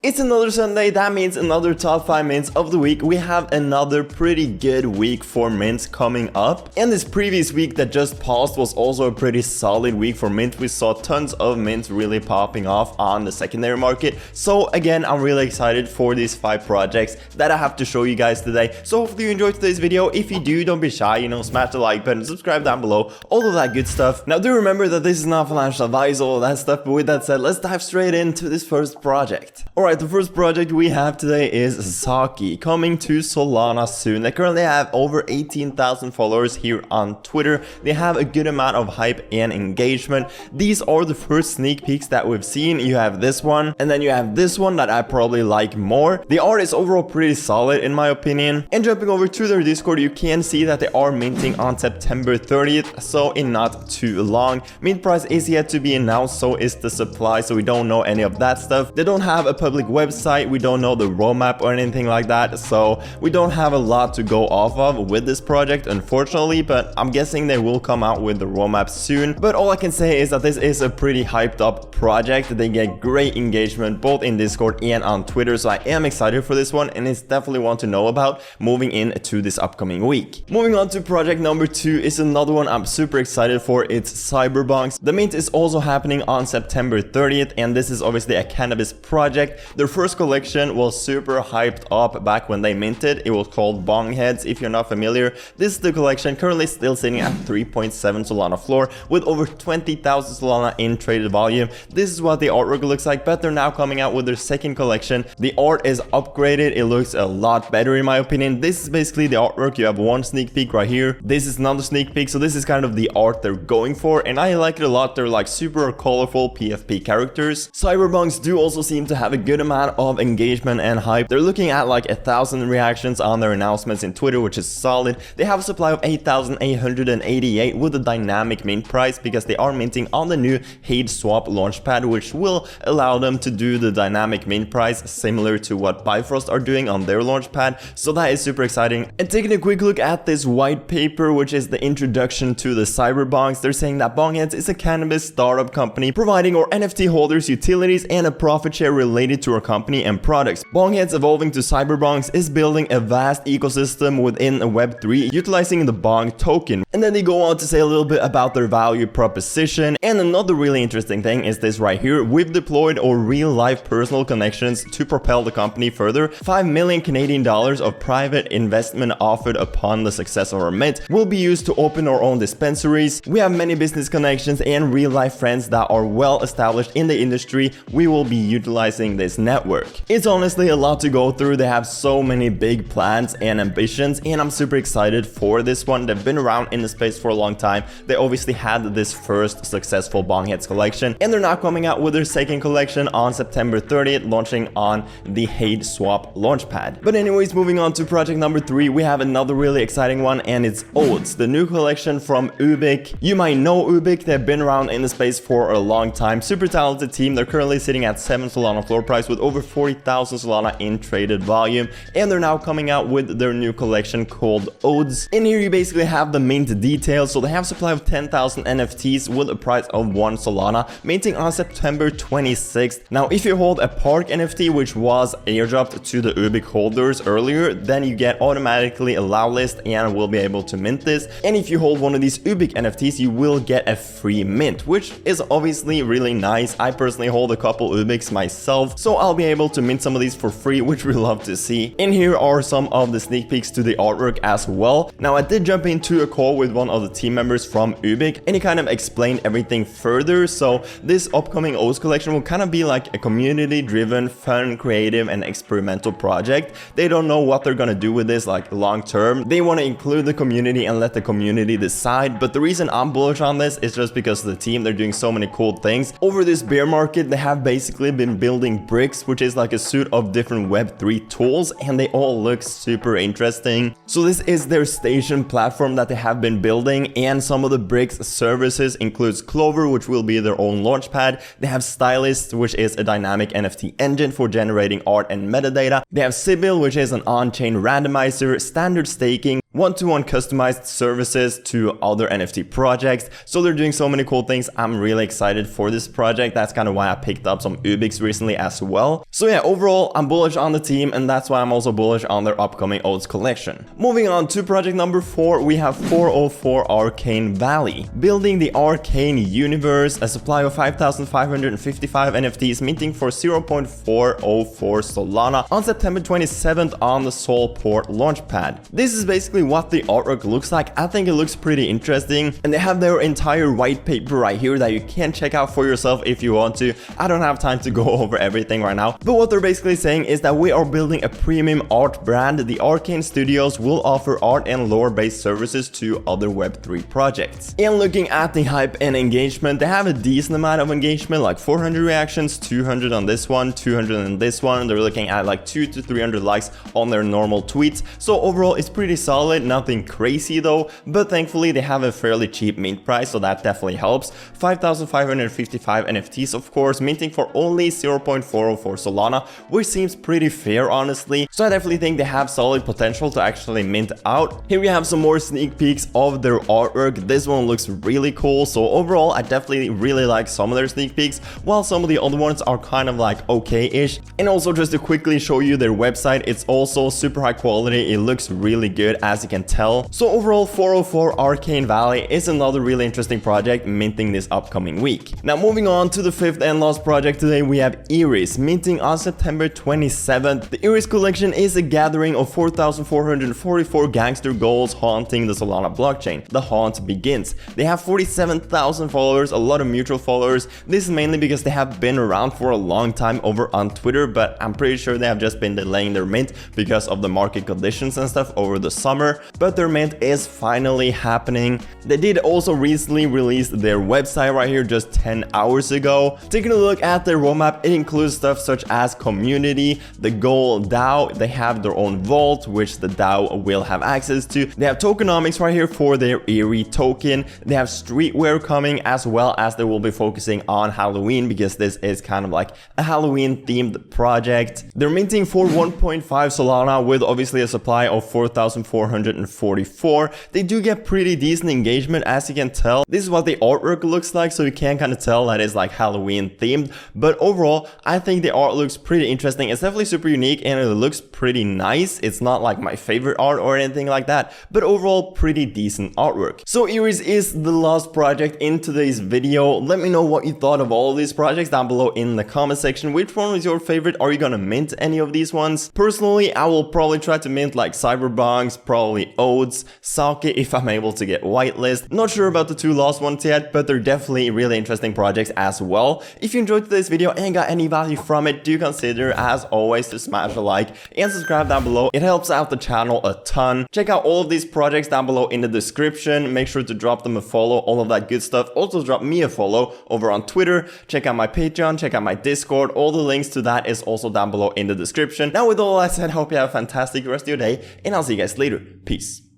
It's another Sunday, that means another top 5 mints of the week. We have another pretty good week for mints coming up. And this previous week that just passed was also a pretty solid week for mint. We saw tons of mints really popping off on the secondary market. So again, I'm really excited for these 5 projects that I have to show you guys today. So hopefully you enjoyed today's video. If you do, don't be shy, smash the like button, subscribe down below, all of that good stuff. Now do remember that this is not financial advice, all of that stuff, but with that said, let's dive straight into this first project. Alright, the first project we have today is SAKI, coming to Solana soon. They currently have over 18,000 followers here on Twitter. They have a good amount of hype and engagement. These are the first sneak peeks that we've seen. You have this one, and then you have this one that I probably like more. The art is overall pretty solid in my opinion. And jumping over to their Discord, you can see that they are minting on September 30th, so in not too long. Mint price is yet to be announced, so is the supply, so we don't know any of that stuff. They don't have a public website, we don't know the roadmap or anything like that, so we don't have a lot to go off of with this project, unfortunately, but I'm guessing they will come out with the roadmap soon. But all I can say is that this is a pretty hyped up project. They get great engagement both in Discord and on Twitter, so I am excited for this one, and it's definitely one to know about moving into this upcoming week. Moving on to project number 2 is another one I'm super excited for. It's Cyberbox. The mint is also happening on September 30th, and this is obviously a cannabis project. Their first collection was super hyped up back when they minted. It was called Bongheads, if you're not familiar. This is the collection, currently still sitting at 3.7 Solana floor with over 20,000 Solana in traded volume. This is what the artwork looks like, but they're now coming out with their second collection. The art is upgraded, it looks a lot better in my opinion. This is basically the artwork. You have one sneak peek right here, this is another sneak peek, so this is kind of the art they're going for, and I like it a lot. They're like super colorful PFP characters. Cyberbox do also seem to have a good amount of engagement and hype. They're looking at like 1,000 reactions on their announcements in Twitter, which is solid. They have a supply of 8,888 with a dynamic mint price because they are minting on the new Hate Swap launchpad, which will allow them to do the dynamic mint price similar to what Bifrost are doing on their launchpad. So that is super exciting. And taking a quick look at this white paper, which is the introduction to the Cyberbox, they're saying that Bongheads is a cannabis startup company providing our NFT holders utilities and a profit share related to our company and products. Bongheads evolving to Cyberbox is building a vast ecosystem within Web3 utilizing the Bong token. And then they go on to say a little bit about their value proposition. And another really interesting thing is this right here. We've deployed our real life personal connections to propel the company further. 5 million Canadian dollars of private investment offered upon the success of our mint will be used to open our own dispensaries. We have many business connections and real life friends that are well established in the industry. We will be utilizing this network. It's honestly a lot to go through. They have so many big plans and ambitions, and I'm super excited for this one. They've been around in the space for a long time. They obviously had this first successful Bongheads collection, and they're now coming out with their second collection on September 30th, launching on the Hate Swap launchpad. But anyways, moving on to project number 3, we have another really exciting one, and it's Oats, the new collection from Ubik. You might know Ubik. They've been around in the space for a long time. Super talented team. They're currently sitting at 7 Solana floor price with over 40,000 Solana in traded volume, and they're now coming out with their new collection called Oats. In here you basically have the mint details. So they have a supply of 10,000 NFTs with a price of 1 Solana, minting on September 26th. Now if you hold a Park NFT, which was airdropped to the Ubik holders earlier, then you get automatically a allow list and will be able to mint this. And if you hold one of these Ubik NFTs, you will get a free mint, which is obviously really nice. I personally hold a couple Ubiks myself, so I'll be able to mint some of these for free, which we love to see. And here are some of the sneak peeks to the artwork as well. Now I did jump into a call with one of the team members from Ubik, and he kind of explained everything further. So this upcoming O's collection will kind of be like a community driven, fun, creative and experimental project. They don't know what they're gonna do with this like long term. They want to include the community and let the community decide, but the reason I'm bullish on this is just because of the team. They're doing so many cool things. Over this bear market, they have basically been building bricks, which is like a suite of different Web3 tools, and they all look super interesting. So this is their station platform that they have been building, and some of the bricks services includes Clover, which will be their own launchpad. They have Stylist, which is a dynamic NFT engine for generating art and metadata. They have Sibyl, which is an on-chain randomizer, standard staking, one-to-one customized services to other NFT projects. So they're doing so many cool things. I'm really excited for this project. That's kind of why I picked up some Ubiks recently as well. So yeah, overall, I'm bullish on the team, and that's why I'm also bullish on their upcoming Oats collection. Moving on to project number 4, we have 404 Arcane Valley. Building the Arcane universe, a supply of 5,555 NFTs minting for 0.404 Solana on September 27th on the Solport launchpad. This is basically what the artwork looks like. I think it looks pretty interesting, and they have their entire white paper right here that you can check out for yourself if you want to. I don't have time to go over everything right now, but what they're basically saying is that we are building a premium art brand. The Arcane Studios will offer art and lore based services to other Web3 projects. And looking at the hype and engagement, they have a decent amount of engagement, like 400 reactions, 200 on this one, 200 on this one. They're looking at like 200 to 300 likes on their normal tweets. So overall, it's pretty solid. Nothing crazy though, but thankfully they have a fairly cheap mint price, so that definitely helps. 5,555 NFTs, of course, minting for only 0.404 Solana, which seems pretty fair, honestly. So I definitely think they have solid potential to actually mint out. Here we have some more sneak peeks of their artwork. This one looks really cool. So overall, I definitely really like some of their sneak peeks, while some of the other ones are kind of like okay-ish. And also, just to quickly show you their website, it's also super high quality. It looks really good, as you can tell. So overall, 404 Arcane Valley is another really interesting project minting this upcoming week. Now moving on to the 5th and last project today, we have Iris minting on September 27th. The Iris collection is a gathering of 4,444 gangster goals haunting the Solana blockchain. The haunt begins. They have 47,000 followers, a lot of mutual followers. This is mainly because they have been around for a long time over on Twitter, but I'm pretty sure they have just been delaying their mint because of the market conditions and stuff over the summer. But their mint is finally happening. They did also recently release their website right here just 10 hours ago. Taking a look at their roadmap, it includes stuff such as community, the goal DAO. They have their own vault, which the DAO will have access to. They have tokenomics right here for their Eerie token. They have streetwear coming, as well as they will be focusing on Halloween, because this is kind of like a Halloween themed project. They're minting for 1.5 Solana with obviously a supply of 4,444. They do get pretty decent engagement, as you can tell. This is what the artwork looks like, so you can kind of tell that it's like Halloween themed. But overall, I think the art looks pretty interesting. It's definitely super unique and it looks pretty nice. It's not like my favorite art or anything like that, but overall pretty decent artwork. So Iris is the last project in today's video. Let me know what you thought of all of these projects down below in the comment section. Which one was your favorite? Are you gonna mint any of these ones? Personally, I will probably try to mint like Cyberbox, probably Oats, SAKI if I'm able to get whitelist. Not sure about the two last ones yet, but they're definitely really interesting projects as well. If you enjoyed today's video and got any value from it, do consider, as always, to smash a like and subscribe down below. It helps out the channel a ton. Check out all of these projects down below in the description. Make sure to drop them a follow, all of that good stuff. Also drop me a follow over on Twitter. Check out my Patreon, check out my Discord. All the links to that is also down below in the description. Now with all that said, I hope you have a fantastic rest of your day, and I'll see you guys later. Peace.